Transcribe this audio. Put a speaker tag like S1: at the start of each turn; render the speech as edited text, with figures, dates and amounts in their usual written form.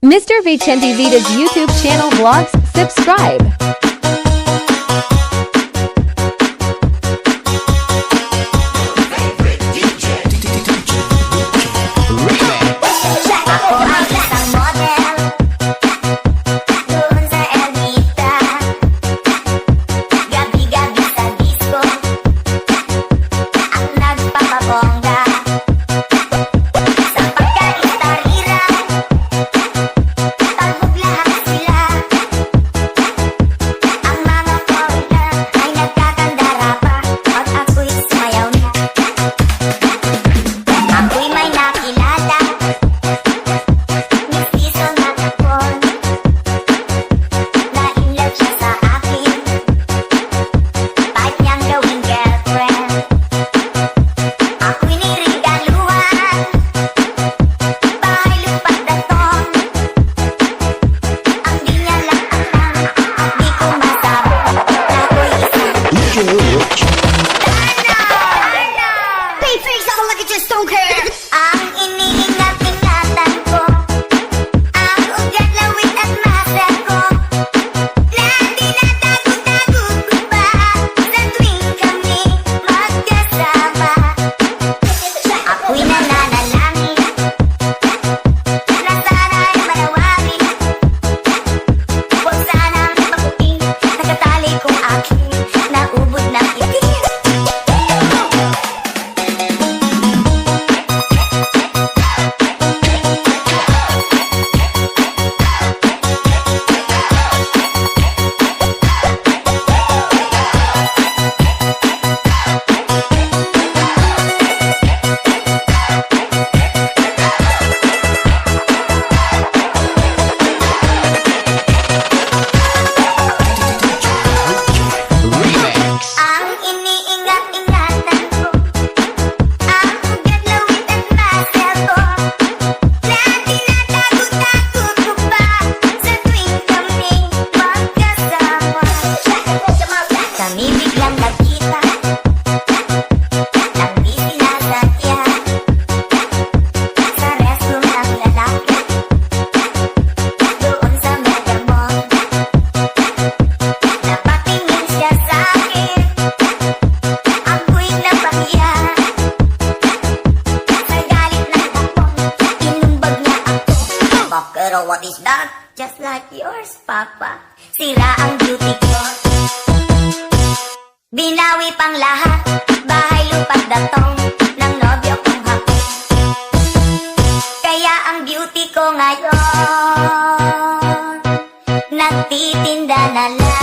S1: Mr. Vicente Vita's YouTube channel vlogs, subscribe.
S2: Don't care. Ang iniingat-ingatan ko, ang ugat, lawit at muscle ko, na tinatago-tago ko pa sa tuwing kami magkasama. Ako'y nananalangin na sana'y manawari. Huwag sanang maputing nakatali kong aking naubod ng itim. Kami biglang nagkita nang di sinasadya sa restroom ng lalaki doon sa Mega Mall. Napatingin siya sa akin, ako'y napahiya. Sa galit ng bukong, inumbag niya ako. Pero what is that? Just like yours, Papa. Sira ang beauty ko. Binawi pang lahat, bahay, lupa't datong ng nobyo kong hapon. Kaya ang beauty ko ngayon nagtitinda na lang.